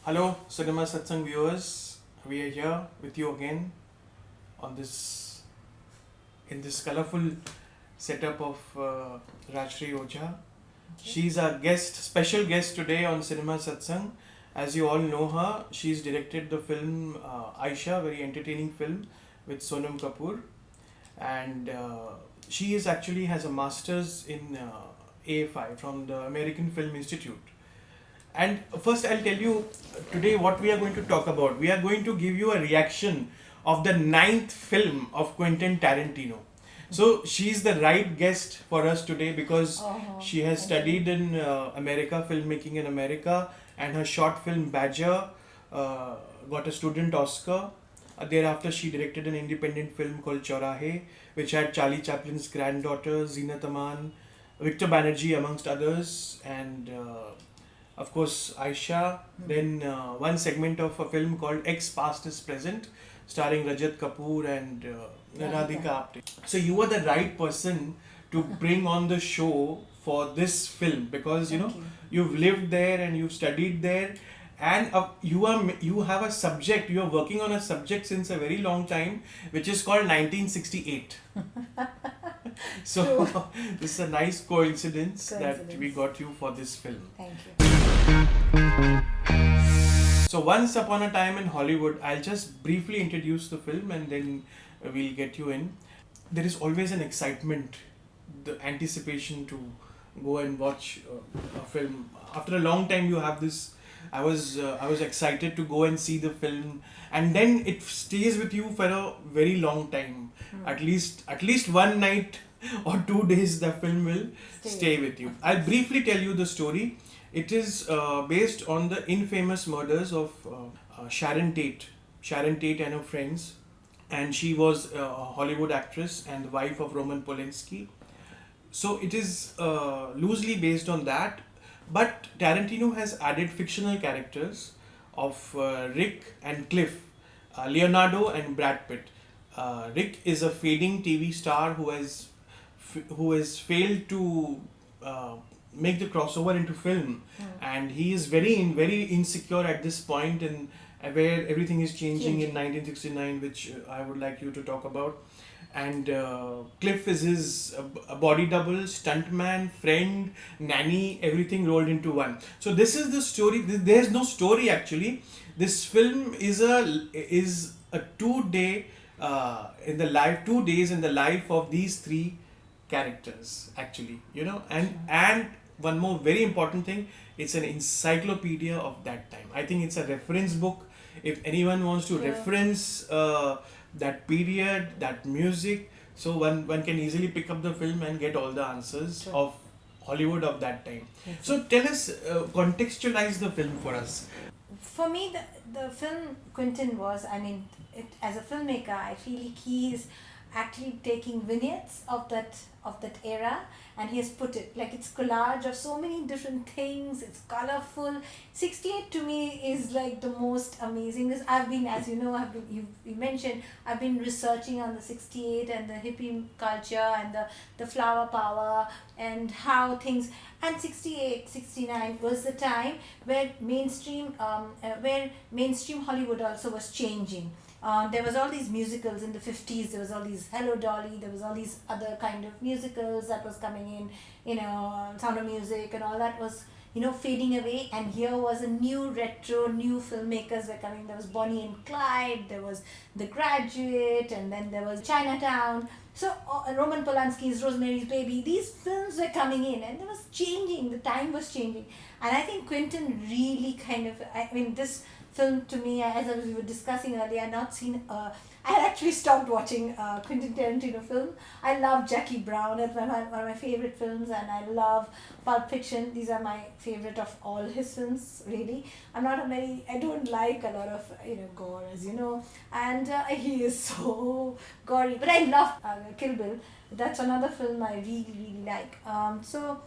Hello, Cinema Satsang viewers. We are here with you again on this in this colorful setup of Rajshree Ojha. She's our special guest today on Cinema Satsang. As you all know her, she's directed the film Aisha, very entertaining film with Sonam Kapoor, and she is actually has a master's in AFI from the American Film Institute. And first, I'll tell you today what we are going to talk about. We are going to give you a reaction of the ninth film of Quentin Tarantino. So, she's the right guest for us today because she has studied in America, filmmaking in America, and her short film Badger got a student Oscar. Thereafter, she directed an independent film called Chaurahen, which had Charlie Chaplin's granddaughter, Zeenat Aman, Victor Banerjee, amongst others, and of course Aisha. Then one segment of a film called Ex Past is Present, starring Rajat Kapoor and Radhika Apte. So you were the right person to bring on the show for this film because you've lived there and you've studied there, and you have a subject. You are working on a subject since a very long time, which is called 1968. So this is a nice coincidence that we got you for this film. Thank you. So once upon a time in Hollywood, I'll just briefly introduce the film and then we'll get you in. There is always an excitement, the anticipation to go and watch a film. After a long time, you have this. I was excited to go and see the film, and then it stays with you for a very long time. At least one night or 2 days, the film will stay with you. I'll briefly tell you the story. It is based on the infamous murders of Sharon Tate and her friends, and she was a Hollywood actress and the wife of Roman Polanski. So it is loosely based on that, but Tarantino has added fictional characters of Rick and Cliff, Leonardo and Brad Pitt. Rick is a fading TV star who has failed to make the crossover into film, and he is very insecure at this point, and where everything is changing in 1969, which I would like you to talk about. And Cliff is his body double, stuntman, friend, nanny, everything rolled into one. So this is the story. There's no story actually. This film is a 2 day in the life, 2 days in the life of these three characters actually. And one more very important thing, it's an encyclopedia of that time. I think it's a reference book. If anyone wants to reference that period, that music, so one can easily pick up the film and get all the answers of Hollywood of that time. So tell us, contextualize the film for us. For me, the film Quentin was, as a filmmaker, I feel he is actually taking vignettes of that era, and he has put it like it's collage of so many different things. It's colorful. 68 to me is like the most amazing. This I've been, as you know, you mentioned, I've been researching on the 68 and the hippie culture and the flower power and how things, and 68 69 was the time where mainstream Hollywood also was changing. There was all these musicals in the 50s. There was all these Hello Dolly. There was all these other kind of musicals that was coming in, Sound of Music and all that was, fading away. And here was a new filmmakers were coming. There was Bonnie and Clyde. There was The Graduate, and then there was Chinatown. So Roman Polanski's Rosemary's Baby. These films were coming in, and it was changing. The time was changing, and I think Quentin really this film to me, as we were discussing earlier, I had not seen. I had actually stopped watching Quentin Tarantino film. I love Jackie Brown. It's one of my favorite films, and I love Pulp Fiction. These are my favorite of all his films. Really, I don't like a lot of gore, as you know, and he is so gory. But I love Kill Bill. That's another film I really like. So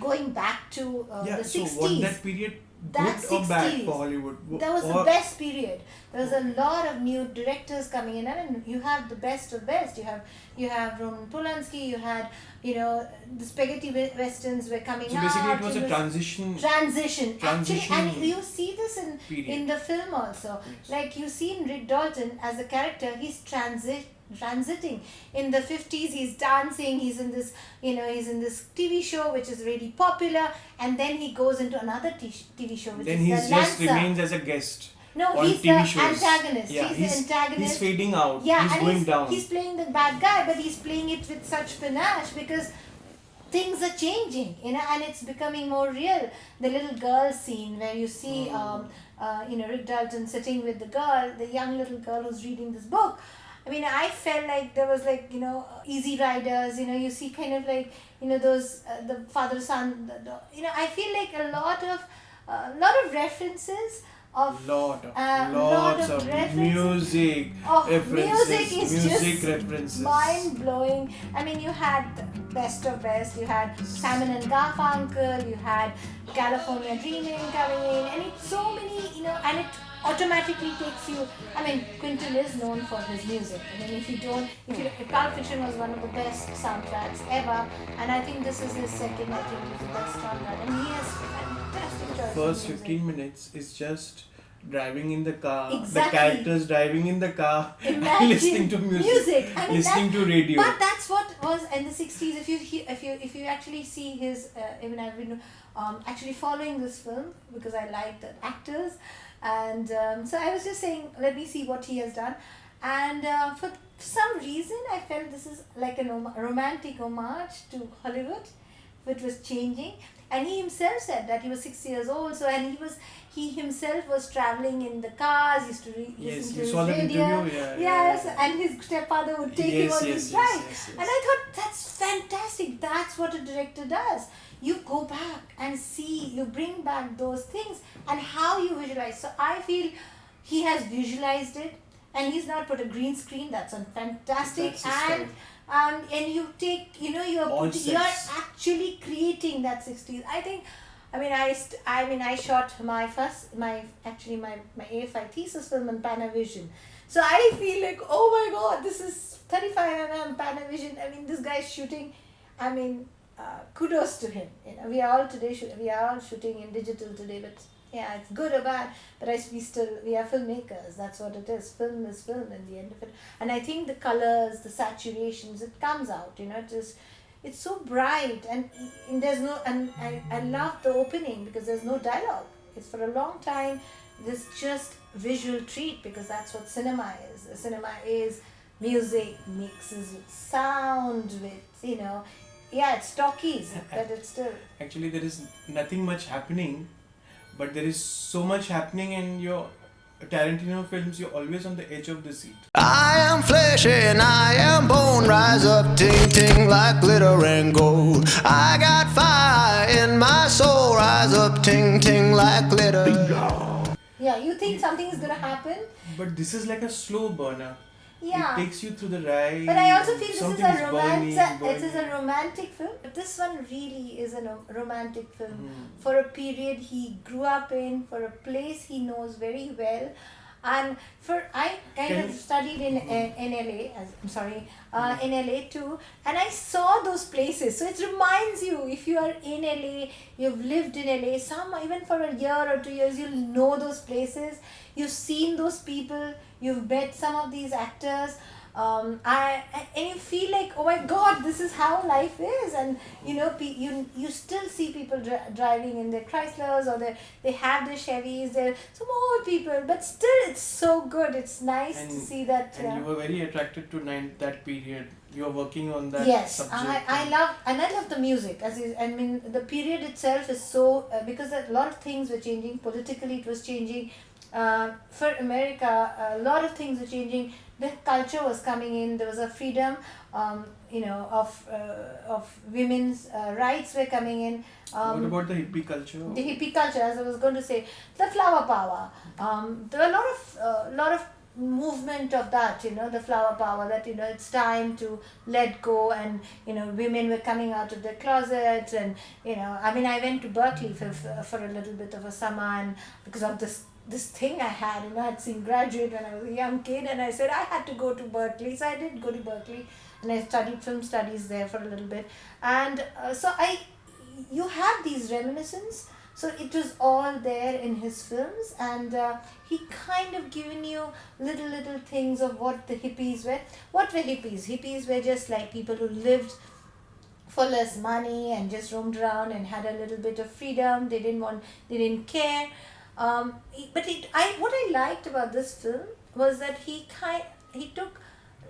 going back to Yeah, the so 60s. was that period That good or bad 60s, for Hollywood? that was the Or best period. There was a lot of new directors coming in. I mean, you have the best of best. You have Roman Polanski. You had, the spaghetti westerns were coming so out. basically it was a transition. transition Actually, and you see this period. in the film also. Yes. Like you see in Rick Dalton as a character, he's transiting. In the 50s, he's dancing. He's in this, he's in this TV show which is really popular, and then he goes into another TV show which then is he the just Lancer. remains as a guest. No, on he's TV the shows. antagonist. Yeah, he's the antagonist. He's fading out. Yeah, he's and going down. he's playing the bad guy, but he's playing it with such panache because things are changing, and it's becoming more real. The little girl scene where you see, Rick Dalton sitting with the girl, the young little girl who's reading this book. I mean, I felt like there was like, Easy Riders, you see kind of like, those, the father-son, I feel like a lot of references of lots of references. music references, Music is just references. mind blowing. I mean, you had the best of best. You had Simon and Garfunkel. You had California Dreaming coming in, and it's so many, and it automatically takes you. I mean, Quentin is known for his music. I mean, if Pulp Fiction was one of the best soundtracks ever, and I think this is his second. I think is the best soundtrack, and he has fantastic choices. First 15 minutes is just driving in the car. Exactly. The characters driving in the car, Imagine listening to music. I mean, listening to radio. But that's what was in the 60s. If you actually see his, even I've been actually following this film because I like the actors, and so I was just saying, let me see what he has done, and for some reason I felt this is like a romantic homage to Hollywood, which was changing. And he himself said that he was 6 years old, so and he himself was traveling in the cars, used to listen to his radio. Yes, and his stepfather would take him on his drive. And I thought, that's fantastic. That's what a director does. You go back and see, you bring back those things and how you visualize. So I feel he has visualized it, and he's not put a green screen. That's fantastic. And you take, you're actually creating that 60s. I shot my AFI thesis film on Panavision. So I feel like, oh my God, this is 35mm Panavision. I mean, this guy's shooting. Kudos to him. We are all shooting in digital today, but yeah, it's good or bad, but we are filmmakers. That's what it is. Film is film in the end of it. And I think the colors, the saturations, it comes out, it's so bright, and there's no, and I love the opening because there's no dialogue. It's for a long time, this just visual treat, because that's what cinema is. Cinema is music mixes with sound, with, it's talkies, but it's still. Actually, there is nothing much happening, but there is so much happening in your Tarantino films. You're always on the edge of the seat. I am flesh and I am bone. Rise up, ting ting, like glitter and gold. I got fire in my soul. Rise up, ting ting, like glitter. Yeah, you think something is gonna happen, but this is like a slow burner. Yeah. It takes you through the ride. But I also feel this is burning. a romantic film. This one really is a romantic film for a period he grew up in, for a place he knows very well. And I kind of studied in LA, in LA too, and I saw those places. So it reminds you, if you are in LA, you've lived in LA, even for a year or 2 years, you'll know those places. You've seen those people. You've met some of these actors. And you feel like, oh my God, this is how life is. And you still see people driving in their Chryslers, or they have their Chevys. They're some old people, but still it's so good. It's nice to see that. And you were very attracted to that period. You were working on that subject. I love the music. The period itself is so because a lot of things were changing politically. It was changing. For America, a lot of things were changing. The culture was coming in. There was a freedom, of women's rights were coming in. What about the hippie culture? The hippie culture, as I was going to say, the flower power. There were a lot of movement of that, the flower power, that, it's time to let go, and, women were coming out of their closets, and, I mean, I went to Berkeley for a little bit of a summer, and because of this thing I had, I'd seen Graduate when I was a young kid, and I said I had to go to Berkeley, so I did go to Berkeley, and I studied film studies there for a little bit, and you have these reminiscences. So it was all there in his films, and he kind of given you little things of what the hippies were. What were hippies? Hippies were just like people who lived for less money and just roamed around and had a little bit of freedom. They didn't care. But what I liked about this film was that he took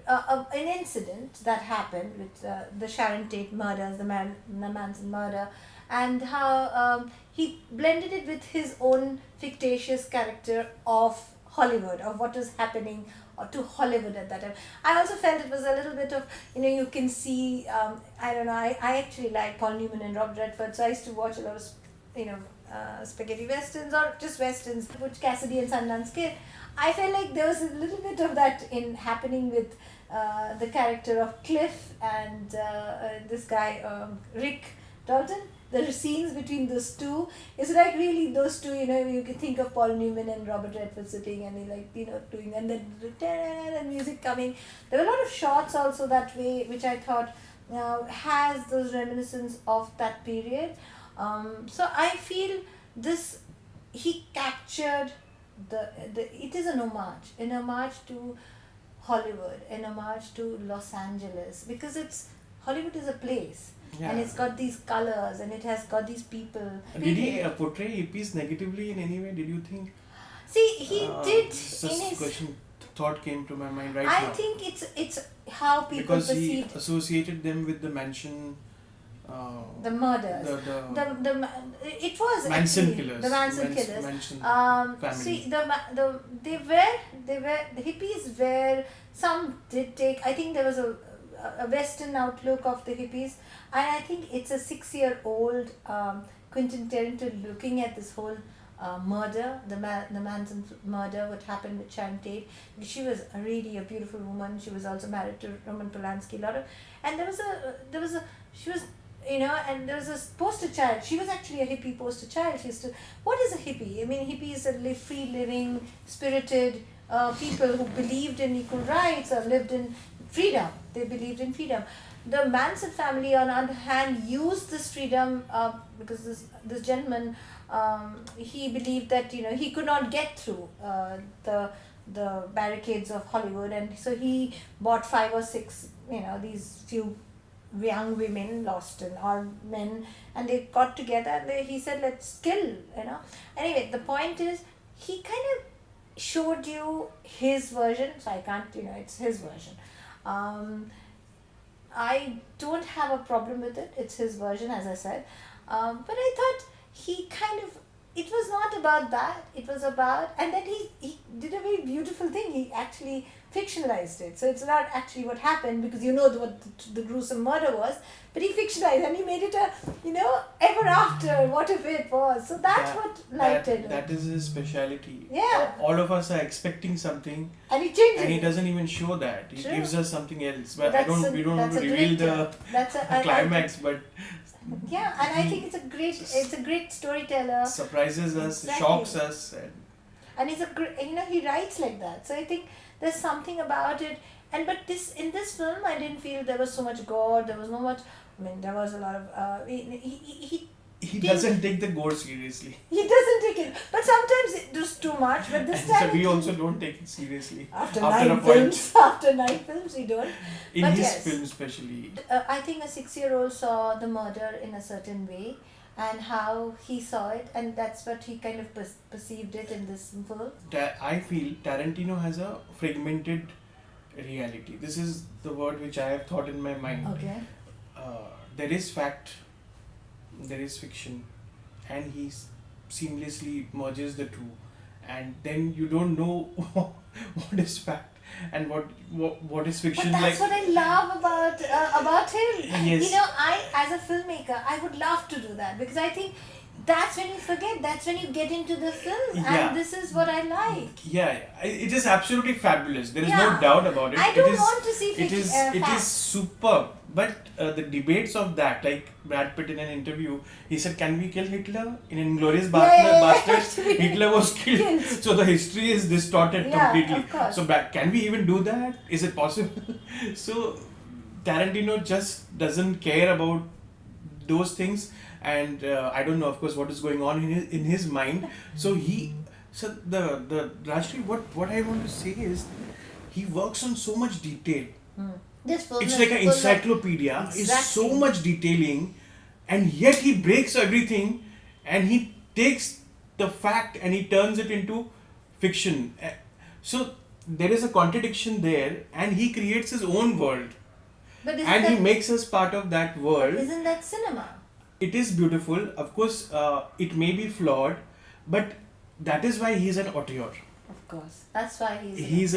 an incident that happened with the Sharon Tate murders, the Manson murder, and how he blended it with his own fictitious character of Hollywood, of what was happening to Hollywood at that time. I also felt it was a little bit of, you can see, I don't know, I actually like Paul Newman and Robert Redford, so I used to watch a lot of, spaghetti westerns or just westerns, Butch Cassidy and Sundance Kid. I felt like there was a little bit of that in happening with the character of Cliff and this guy, Rick Dalton. The scenes between those two is like really those two, you can think of Paul Newman and Robert Redford sitting and doing, and then the music coming. There were a lot of shots also that way, which I thought has those reminiscence of that period. So I feel this, he captured it is an homage to Hollywood, an homage to Los Angeles, because Hollywood is a place. Yeah. And it's got these colors, and it has got these people. Did he portray hippies negatively in any way? Did you think? See, he did. This question thought came to my mind now. I think it's how people because perceived. He associated them with the mansion. The murders. It was Manson actually, killers. The Manson killers. Manson family. See, the hippies were, some did take. I think there was a Western outlook of the hippies, and I think it's a 6-year-old Quentin Tarantino looking at this whole murder, the Manson murder, what happened with Sharon Tate. She was really a beautiful woman. She was also married to Roman Polanski. And there was a poster child. She was actually a hippie poster child. What is a hippie? I mean, hippie is a free living, spirited people who believed in equal rights or lived in freedom. They believed in freedom. The Manson family, on the other hand, used this freedom because this gentleman, he believed that he could not get through the barricades of Hollywood, and so he bought 5 or 6 these few young women lost or men, and they got together and he said, let's kill. Anyway, the point is, he kind of showed you his version, so I can't, it's his version. I don't have a problem with it. It's his version, as I said. But I thought he kind of, it was not about that. It was about, and then he did a very beautiful thing. He actually fictionalized it. So it's not actually what happened, because what the gruesome murder was, but he fictionalized and he made it a, ever after, what if it was. So that's what lighted. That is his speciality. Yeah. All of us are expecting something, and he changes. And he doesn't even show that. He gives us something else. But we don't want to reveal the climax. But yeah, and I think it's a great storyteller. Surprises us, exactly. Shocks us, and he's a great, he writes like that. So I think there's something about it. But in this film, I didn't feel there was so much gore. There was no much. I mean, there was a lot of. He doesn't take the gore seriously. He doesn't take it, but sometimes it does too much. But this time, so we also don't take it seriously. After 9 films, we don't. In his film, especially. I think a 6-year-old saw the murder in a certain way, and how he saw it, and that's what he kind of perceived it in this film. I feel Tarantino has a fragmented reality. This is the word which I have thought in my mind. Okay. There is fact, there is fiction, and he seamlessly merges the two, and then you don't know what is fact and what is fiction. But that's what I love about him. Yes. I, as a filmmaker, I would love to do that, because I think that's when you forget. That's when you get into the film, Yeah. and this is what I like. Yeah, it is absolutely fabulous. There is no Yeah. doubt about it. I It don't is- want to see It is facts. superb. But the debates of that, like Brad Pitt in an interview, he said, "Can we kill Hitler?" In Inglourious Yeah. Bastards, Hitler was killed. So the history is distorted Yeah, completely. of course. So can we even do that? Is it possible? So Tarantino just doesn't care about those things, and I don't know, of course, what is going on in his mind. So the Rajshree, what I want to say is, he works on so much detail. This film It's is like an full of- encyclopedia. It's so Exactly. much detailing, and yet he breaks everything, and he takes the fact and he turns it into fiction. So there is a contradiction there, and he creates his own world, But and he makes us part of that world. isn't that cinema? It is beautiful, of course. It may be flawed, but that is why he's an auteur. Of course, that's why He's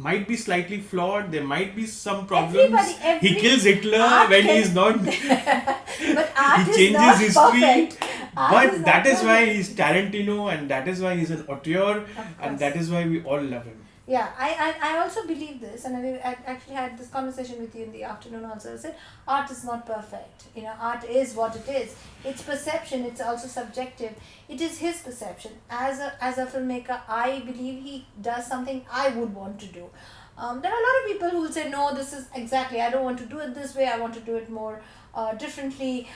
might be slightly flawed. There might be some problems. Every He kills Hitler art when can- he's not. But art He is changes not history. perfect. Art But is that not is why perfect. he's Tarantino, and that is why he's an auteur, course. and that is why we all love him. Yeah, I also believe this, and I actually had this conversation with you in the afternoon also. I said, art is not perfect. Art is what it is. It's perception. It's also subjective. It is his perception. As a filmmaker, I believe he does something I would want to do. There are a lot of people who will say, no, this is exactly, I don't want to do it this way. I want to do it more differently,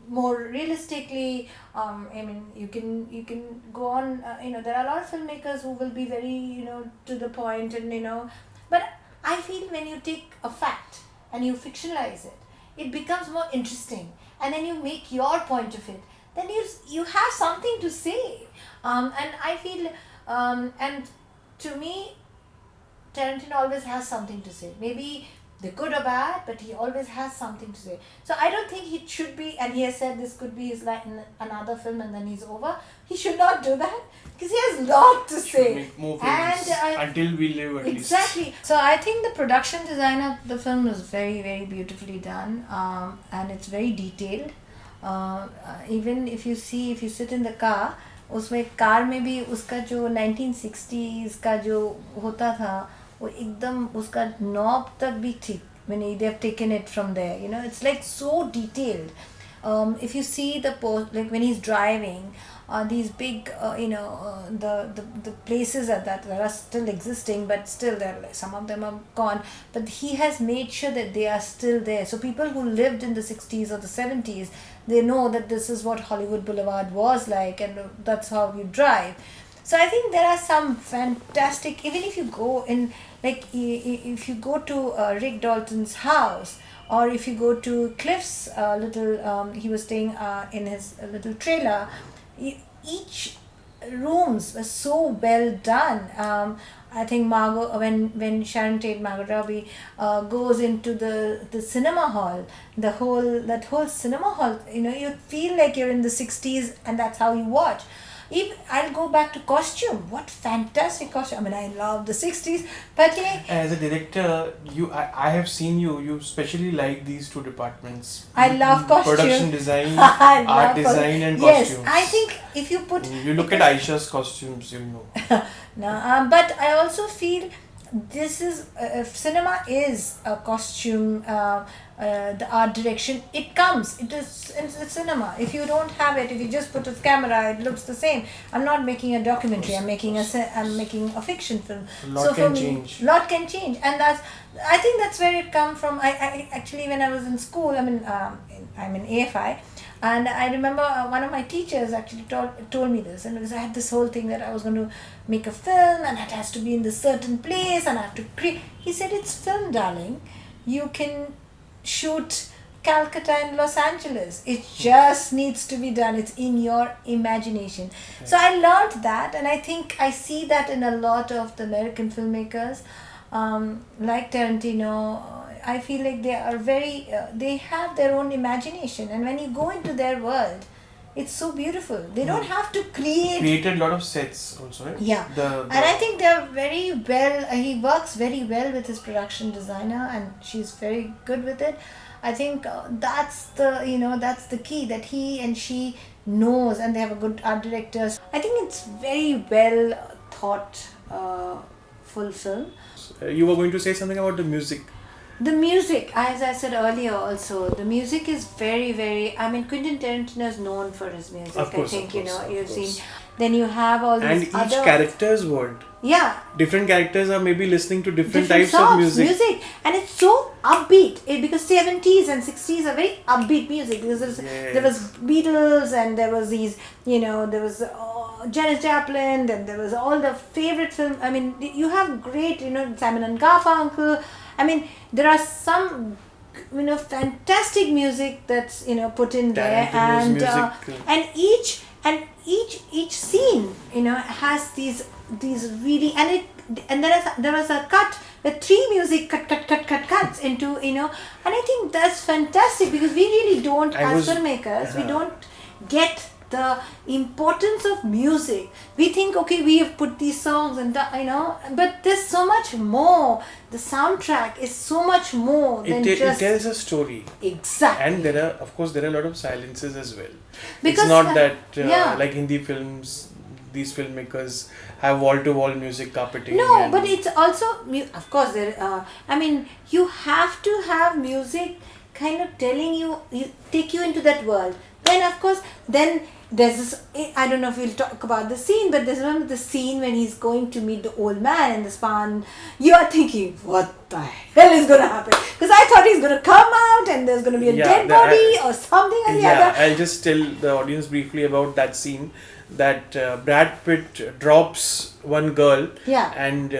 more realistically. I mean, you can go on. There are a lot of filmmakers who will be very to the point, and but I feel when you take a fact and you fictionalize it, it becomes more interesting, and then you make your point of it. Then you have something to say, and I feel, and to me, Tarantino always has something to say. Maybe they're good or bad, but he always has something to say. So I don't think he should be, and he has said this could be his another film and then he's over. He should not do that because he has a lot to say. Make more films until we live, at least. Exactly. So I think the production design of the film is very, very beautifully done, and it's very detailed. Even if you sit in the car, उसमें car में भी उसका जो 1960s का जो होता था वो एकदम उसका knob तक भी ठीक when they have taken it from there, it's like so detailed. If you see the post, like when he's driving, these big the places that are still existing, but still they're like, some of them are gone, but he has made sure that they are still there. So people who lived in the 60s or the 70s, they know that this is what Hollywood Boulevard was like, and that's how you drive. So I think there are some fantastic, even if you go in, like if you go to Rick Dalton's house, or if you go to Cliff's he was staying in his little trailer, each rooms were so well done. I think Margot, when Sharon Tate, Margot Robbie goes into the cinema hall, that whole cinema hall, you feel like you're in the 60s, and that's how you watch. I'll go back to costume. What fantastic costume! I mean, I love the 60s, but as a director, I have seen you especially like these two departments. I love costume. Production design, I love art design, and yes, costumes. I think if you put You look at Aisha's costumes, you'll know. No, but I also feel this is cinema is a costume, the art direction. It comes. It is it's cinema. If you don't have it, if you just put a camera, it looks the same. I'm not making a documentary. I'm making a fiction film. Lot can change. Lot can change, and I think that's where it come from. I actually, when I was in school, I'm in AFI. And I remember one of my teachers actually told me this, and because I had this whole thing that I was going to make a film and it has to be in this certain place and I have to create. He said, it's film, darling. You can shoot Calcutta and Los Angeles. It just needs to be done. It's in your imagination. Okay. So I learned that, and I think I see that in a lot of the American filmmakers, like Tarantino. I feel like they are they have their own imagination, and when you go into their world, it's so beautiful. They don't have to created a lot of sets also, right? Yeah. And I think they're very well, he works very well with his production designer, and she's very good with it. I think that's the key, that he and she knows, and they have a good art directors. I think it's very well thought, full film. You were going to say something about the music. The music, as I said earlier also, the music is very, very... I mean, Quentin Tarantino is known for his music. Of course, I think, of course, you've seen... Then you have all these and each other... character's world. Yeah. Different characters are maybe listening to different types songs, of music. And it's so upbeat. Because 70s and 60s are very upbeat music. Because there was Beatles, and there was these, there was... Janis Joplin, then there was all the favorite film. I mean, you have great, Simon and Garfunkel. I mean, there are some, fantastic music that's, put in there, and each scene, has these really, and there was a cut with 3 music cuts into, and I think that's fantastic, because we really don't, as filmmakers, we don't get the importance of music. We think, okay, we have put these songs and but there's so much more. The soundtrack is so much more than just... It tells a story. Exactly. And there are a lot of silences as well. Because it's not that like Hindi films, these filmmakers have wall-to-wall music carpeting. No, but it's also, of course, you have to have music kind of telling you take you into that world. Then, of course, there's this, I don't know if we'll talk about the scene, but there's one of the scene when he's going to meet the old man in the spa. You are thinking, what the hell is going to happen? Because I thought he's going to come out and there's going to be a dead body or something or the other. I'll just tell the audience briefly about that scene, that Brad Pitt drops one girl, and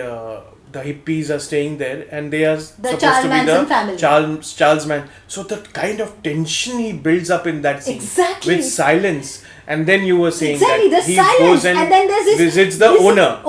the hippies are staying there, and they are supposed to be the Charles Manson. So the kind of tension he builds up in that scene with silence. And then you were saying that he goes and then there's visits the owner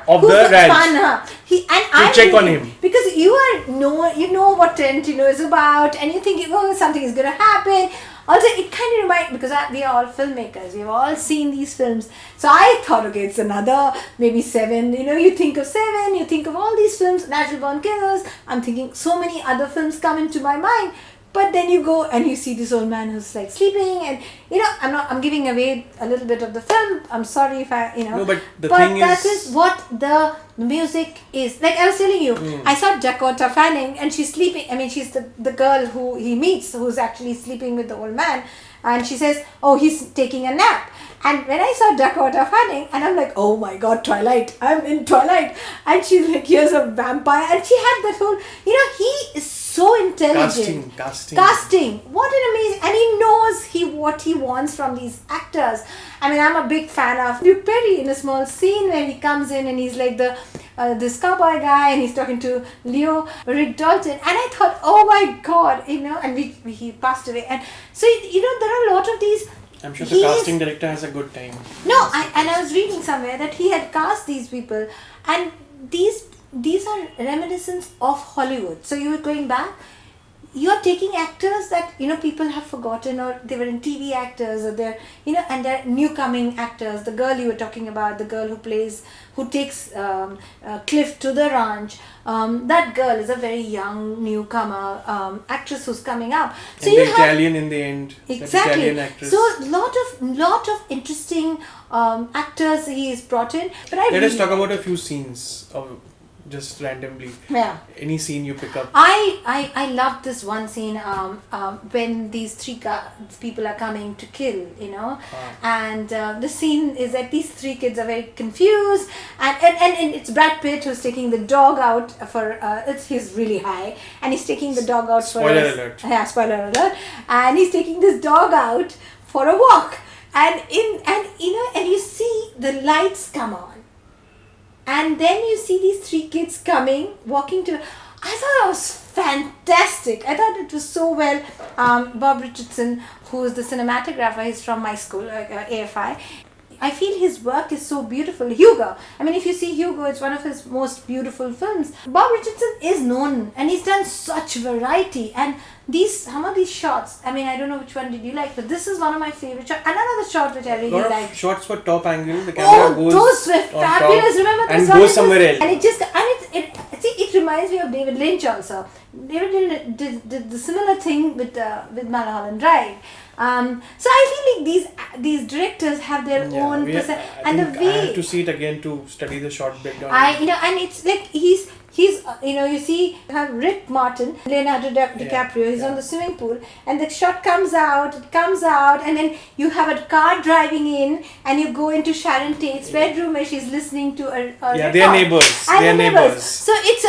of the ranch to check on him. Because you know what Tarantino is about, and you think, something is going to happen. Also, it kind of reminds, because we are all filmmakers, we've all seen these films. So I thought, okay, it's another maybe 7. You think of 7, you think of all these films, Natural Born Killers. I'm thinking so many other films come into my mind. But then you go and you see this old man who's like sleeping, and I'm giving away a little bit of the film. I'm sorry if I, No, but that is what the music is. Like I was telling you, I saw Dakota Fanning, and she's sleeping. I mean, she's the girl who he meets, who's actually sleeping with the old man, and she says, oh, he's taking a nap. And when I saw Dakota Fanning, and I'm like, oh my God, Twilight, I'm in Twilight. And she's like, here's a vampire. And she had that whole, he is so intelligent. Casting. What an amazing, and he knows what he wants from these actors. I mean, I'm a big fan of Luke Perry in a small scene where he comes in and he's like this cowboy guy, and he's talking to Rick Dalton. And I thought, oh my God, and he passed away. And so, there are a lot of these. I'm sure the casting director has a good time. No, I was reading somewhere that he had cast these people, and these are reminiscence of Hollywood. So you were going back, you're taking actors that people have forgotten, or they were in TV actors, or they're and they're new coming actors. The girl you were talking about, the girl who takes Cliff to the ranch, that girl is a very young newcomer actress who's coming up. So and the Italian in the end. Exactly. Italian actress. So lot of interesting actors he is brought in. But let us talk about a few scenes of. Just randomly. Yeah. Any scene you pick up. I love this one scene when these 3 people are coming to kill, and the scene is that these 3 kids are very confused, and it's Brad Pitt who's taking the dog out for he's really high, and he's taking the dog out spoiler alert. Yeah, spoiler alert. And he's taking this dog out for a walk, and you see the lights come on. And then you see these 3 kids walking to... I thought it was fantastic. I thought it was so well. Bob Richardson, who is the cinematographer, he's from my school, AFI. I feel his work is so beautiful. Hugo. I mean, if you see Hugo, it's one of his most beautiful films. Bob Richardson is known, and he's done such variety. And some of these shots, I mean, I don't know which one did you like, but this is one of my favorite shots. Another shot which I really liked. Shots for top angle. The camera goes those were fabulous. Remember and goes somewhere else. And it reminds me of David Lynch also. David Lynch did the similar thing with Mulholland Drive. So I feel like these directors have their own and the way I have to see it again to study the short breakdown. and it's like he's you see Rick Martin, Leonardo DiCaprio, he's on the swimming pool, and the shot comes out, and then you have a car driving in, and you go into Sharon Tate's bedroom where she's listening to a they are neighbors. They are neighbors. So it's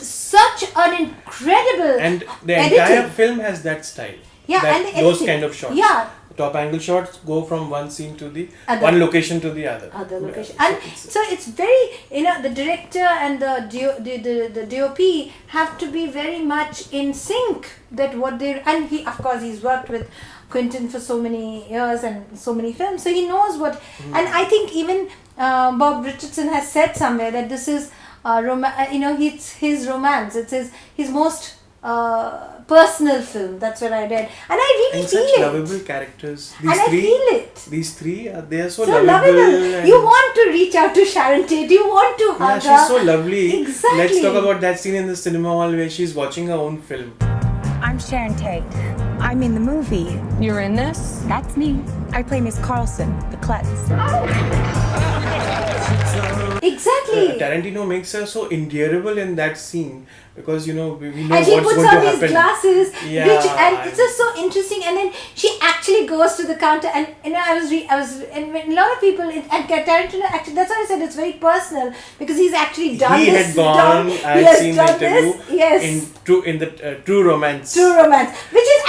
such an incredible and the editing. entire film has that style. And those kind of shots. Yeah. Top angle shots go from one scene to the one location to the other. Location. And so it's very, the director and the DOP have to be very much in sync that what they, and he, of course, he's worked with Quentin for so many years and so many films, so he knows what. And I think even Bob Richardson has said somewhere that this is it's his romance. It's his most personal film. That's what I read, and I really feel such it. Lovable characters. I feel it. These three, they are so lovable. And you want to reach out to Sharon Tate. You want to hug her. Yeah, she's so lovely. Exactly. Let's talk about that scene in the cinema hall where she's watching her own film. I'm Sharon Tate. I'm in the movie. You're in this? That's me. I play Miss Carlson, the klutz. Exactly. Tarantino makes her so endearable in that scene because we know and what's he puts going on to these happen. glasses, Yeah. and it's just so interesting. And then she actually goes to the counter, and and when a lot of people and Tarantino actually, that's why I said it's very personal because he's actually done He this. had gone. I had seen the interview. Yes. In the True Romance. True Romance, which is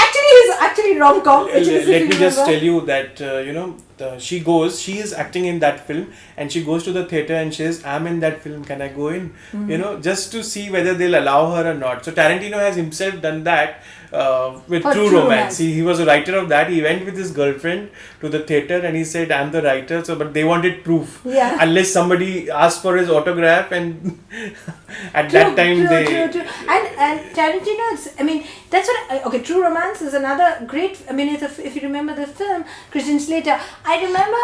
actually rom-com. Let me just tell you that she is acting in that film, and she goes to the theater and says, "I'm in that film. Can I go in?" Just to see whether they'll allow her or not. So Tarantino has himself done that with True Romance. He was a writer of that. He went with his girlfriend to the theater and he said, "I'm the writer." So, but they wanted proof. Yeah. Unless somebody asked for his autograph, and at that time True. And Tarantino, that's what. True Romance is another great. If you remember the film, Christian Slater. I remember,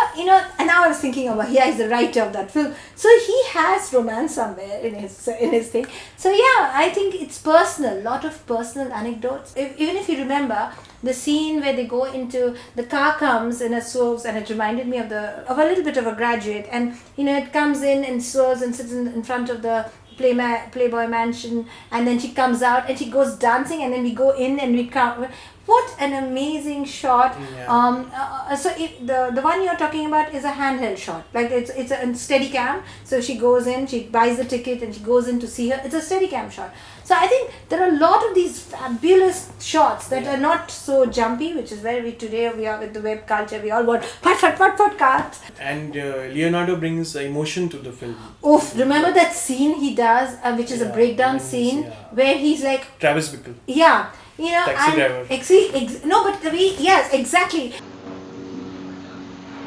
and now I was thinking about, he's the writer of that film. So he has romance somewhere in his thing. So yeah, I think it's personal. Lot of personal anecdotes. Even if you remember the scene where they go into the car comes and it swerves, and it reminded me of a little bit of a Graduate, and it comes in and swerves and sits in front of the Playboy mansion, and then she comes out and she goes dancing, and then we go in and we come. What an amazing shot! Yeah. So the one you're talking about is a handheld shot, like it's a steady cam. So she goes in, she buys the ticket, and she goes in to see her. It's a steady cam shot. So I think there are a lot of these fabulous shots that are not so jumpy, which is where today we are with the web culture. We all want fat cuts. And Leonardo brings emotion to the film. Oof! Remember that scene he does, which is a breakdown scene where he's like Travis Bickle. Yeah. Taxi driver. No, but the way, yes, exactly.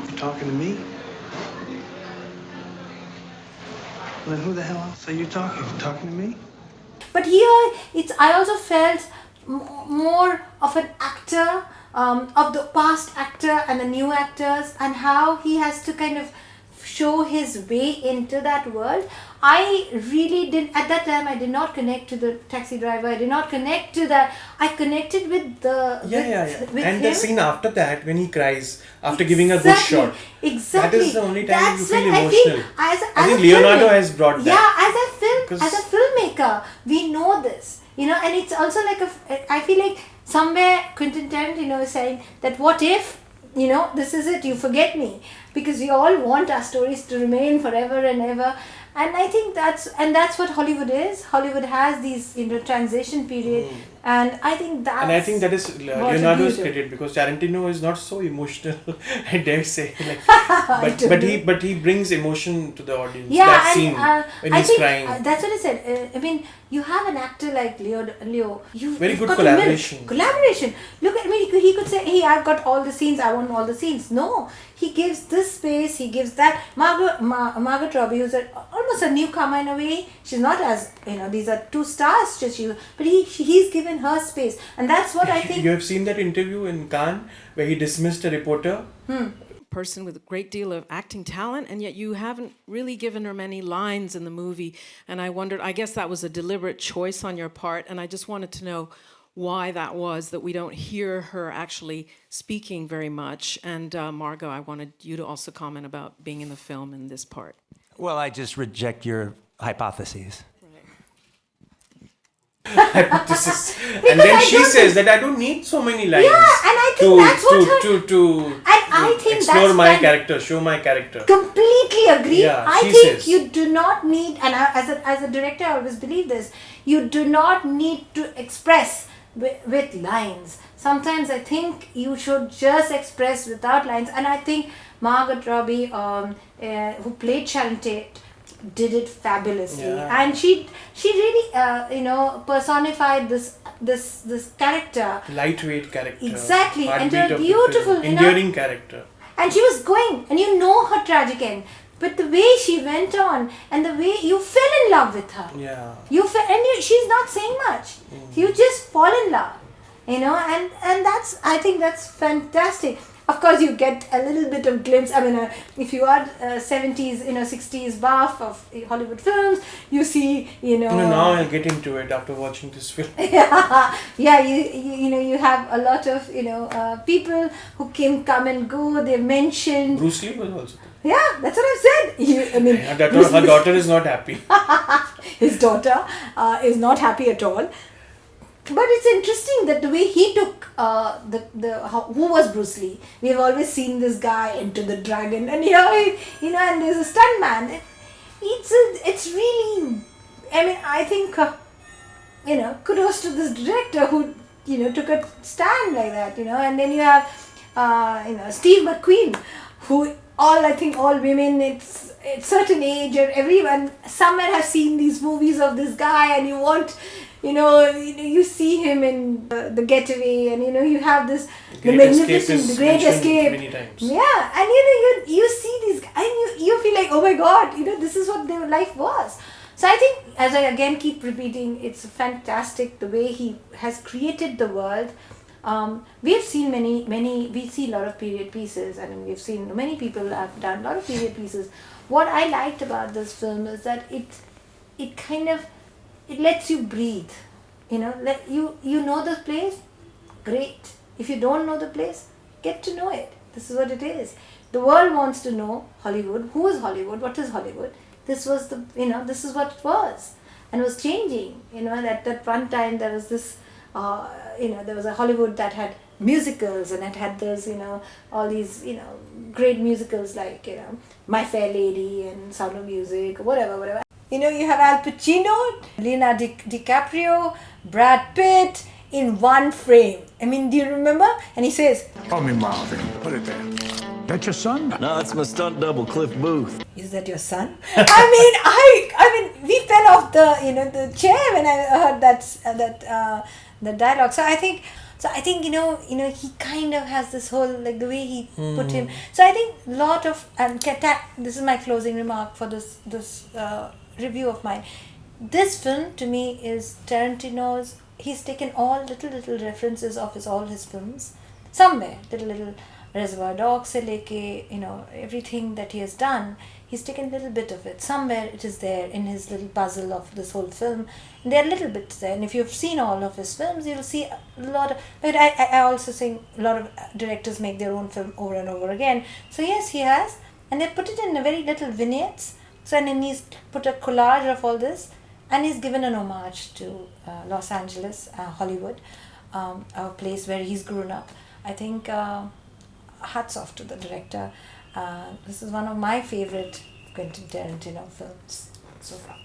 You talking to me? Well, then who the hell else are you talking? You talking to me? But here, I also felt more of an actor, of the past actor and the new actors, and how he has to kind of show his way into that world. I really did, at that time, I did not connect to the taxi driver. I did not connect to that. I connected with the... With and him. the scene after that, when he cries, after giving a good shot. Exactly. That is the only time you feel when emotional. I think Leonardo has brought that. Yeah, as a filmmaker, we know this. And it's also like I feel like somewhere Quentin Tarantino is saying that what if, this is it, you forget me. Because we all want our stories to remain forever and ever. And I think that's what Hollywood is. Hollywood has these, transition period. And I think that is Leonardo's credit, because Tarantino is not so emotional, I dare say. But he brings emotion to the audience. Yeah, that scene when he's crying. That's what I said. You have an actor like Leo. Very good collaboration. Look at me. He could say, "Hey, I've got all the scenes. I want all the scenes." No, he gives this space. He gives that. Margot Robbie, who's almost a newcomer in a way. She's not as these are two stars, but he's given her space, and that's what I think. You have seen that interview in Cannes where he dismissed a reporter. Person with a great deal of acting talent, and yet you haven't really given her many lines in the movie. And I wondered, I guess that was a deliberate choice on your part, and I just wanted to know why that was that we don't hear her actually speaking very much. And Margot, I wanted you to also comment about being in the film in this part. Well, I just reject your hypotheses. Hypothesis. And then she says that I don't need so many lines. Yeah, and I think that's what I think explore that's my character, show my character. Completely agree. Yeah, I she think says. you do not need, and as a director, I always believe this. You do not need to express with lines. Sometimes I think you should just express without lines, and I think Margot Robbie, who played Sharon Tate, did it fabulously, and she really personified this character, Lightweight character, exactly, and heartbeat a of the beautiful, film, enduring character. and she was going, and her tragic end, but the way she went on, and the way you fell in love with her, she's not saying much, you just fall in love, and I think that's fantastic. Of course, you get a little bit of glimpse. I mean, if you are 70s, 60s buff of Hollywood films, you see, Now I'll get into it after watching this film. you have a lot of, people who come and go. They mentioned Bruce Lee was also there. Yeah, that's what I've said. Her daughter is not happy. His daughter is not happy at all. But it's interesting that the way he took who was Bruce Lee. We have always seen this guy into the dragon, and and there's a stunt man. It's really, I mean, I think kudos to this director who took a stand like that, and then you have Steve McQueen, who I think all women it's certain age or everyone somewhere have seen these movies of this guy, and you want. You see him in The Getaway, and you have this the magnificent, the Great Escape. Many times. Yeah, and you see these, and you feel like, oh my God, this is what their life was. So I think, as I again keep repeating, it's fantastic the way he has created the world. We have seen we see a lot of period pieces, and we've seen many people have done a lot of period pieces. What I liked about this film is that it kind of it lets you breathe, let you know the place, great. If you don't know the place, get to know it. This is what it is. The world wants to know Hollywood. Who is Hollywood? What is Hollywood? This was this is what it was, and it was changing. That one time there was this, there was a Hollywood that had musicals, and it had those, all these, great musicals like, My Fair Lady and Sound of Music, whatever. You have Al Pacino, Leonardo Dicaprio, Brad Pitt in one frame. I mean, do you remember? And he says, Call me Marvin. Put it there. That your son? No, that's my stunt double, Cliff Booth. Is that your son? I mean, we fell off the chair when I heard the dialogue. So I think he kind of has this whole, like the way he put him. So I think a lot of, and this is my closing remark for this review of mine. This film to me is Tarantino's. He's taken all little references of all his films, somewhere little Reservoir Dogs se leke, everything that he has done. He's taken a little bit of it. Somewhere it is there in his little puzzle of this whole film. And there are little bits there. And if you've seen all of his films, you'll see a lot of. But I also think a lot of directors make their own film over and over again. So yes, he has, and they put it in a very little vignettes. So and then he's put a collage of all this, and he's given an homage to Los Angeles, Hollywood, a place where he's grown up. I think hats off to the director. This is one of my favorite Quentin Tarantino films so far.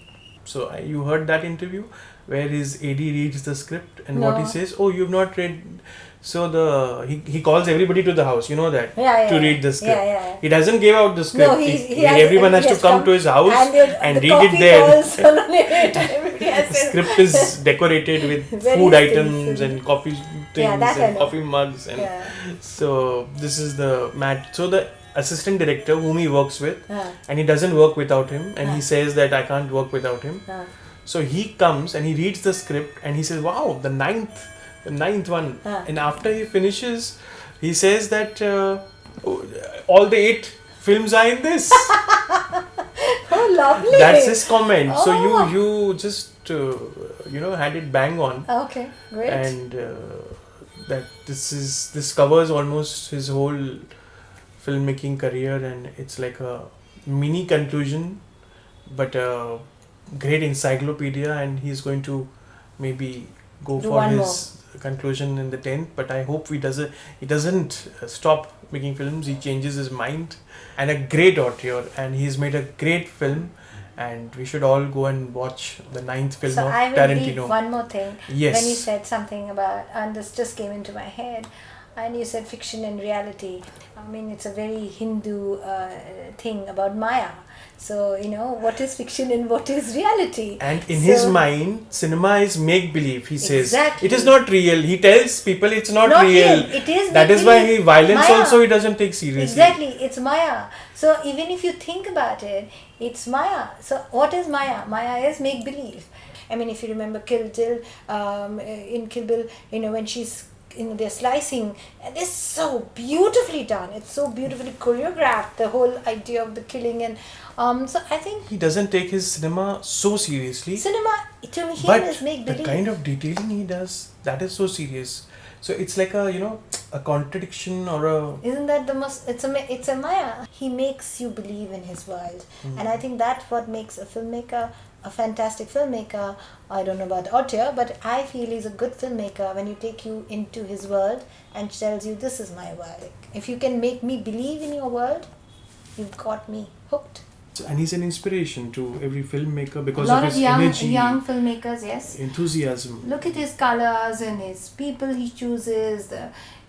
So you heard that interview where his AD reads the script, and No. what he says, oh, you've not read. So he calls everybody to the house, to read the script. Yeah. He doesn't give out the script. No, Everyone has to come to his house and read it there. The script is decorated with Various food things items and coffee things that I and know. coffee mugs, and Yeah. so this is the match. So the assistant director whom he works with, Yeah. and he doesn't work without him, and he says that I can't work without him. Yeah. So he comes and he reads the script and he says, wow, the ninth one. Yeah. And after he finishes, he says that all the 8 films are in this. Oh lovely. That's his comment. Oh. So you just had it bang on. Okay, great. And that this covers almost his whole filmmaking career, and it's like a mini conclusion, but a great encyclopedia. And he's going to maybe go Do for one his conclusion in the 10th. But I hope he doesn't stop making films. He changes his mind, and a great auteur, and he's made a great film. And we should all go and watch the 9th film So of I will Tarantino. leave one more thing. Yes. When you said something about, and this just came into my head, and you said fiction and reality. I mean, it's a very Hindu thing about Maya. So, what is fiction and what is reality? And in his mind, cinema is make-believe, he says. Exactly. It is not real. He tells people it's not real. It is That is why violence Maya. also he doesn't take seriously. Exactly, it's Maya. So even if you think about it, it's Maya. So what is Maya? Maya is make-believe. I mean, if you remember Kill Bill, in Kill Bill, when she's they're slicing, and it's so beautifully done. It's so beautifully choreographed, the whole idea of the killing. And so I think he doesn't take his cinema so seriously. Cinema to him But is make the believe. kind of detailing he does, that is so serious. So it's like a contradiction or a... Isn't that the most? It's a Maya. He makes you believe in his world, and I think that's what makes a filmmaker a fantastic filmmaker. I don't know about auteur, but I feel he's a good filmmaker when you take you into his world and tells you, this is my world. If you can make me believe in your world, you've got me hooked. And he's an inspiration to every filmmaker because A lot of his of energy, young filmmakers, yes. enthusiasm. Look at his colors and his people he chooses.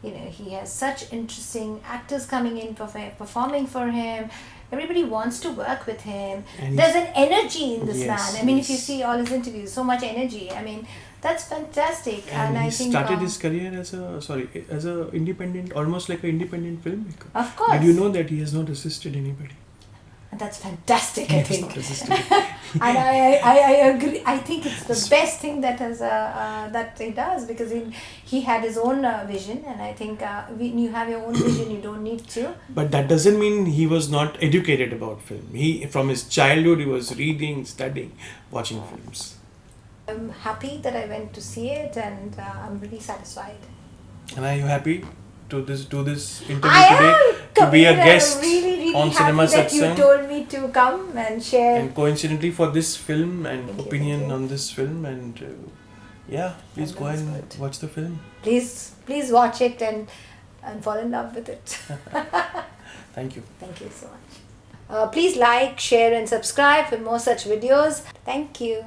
He has such interesting actors coming in performing for him. Everybody wants to work with him. And there's an energy in this Yes, man. I mean, if you yes. see all his interviews, so much energy. I mean, that's fantastic. And I he think started his career as a independent, almost like an independent filmmaker. Of course. Did you know that he has not assisted anybody? And that's fantastic, He I has think. not assisted. And I agree. I think it's the best thing that that he does, because he had his own vision, and I think when you have your own vision, you don't need to. But that doesn't mean he was not educated about film. He, from his childhood, he was reading, studying, watching films. I'm happy that I went to see it, and I'm really satisfied. And are you happy to do this interview I today? am, To be a Kabir. guest I'm really on happy Cinema that you Satsang. told me to come and share. And coincidentally for this film and Thank you, opinion thank you. on this film, and please go That's and good. watch the film. Please watch it and fall in love with it. Thank you. Thank you so much. Please like, share, and subscribe for more such videos. Thank you.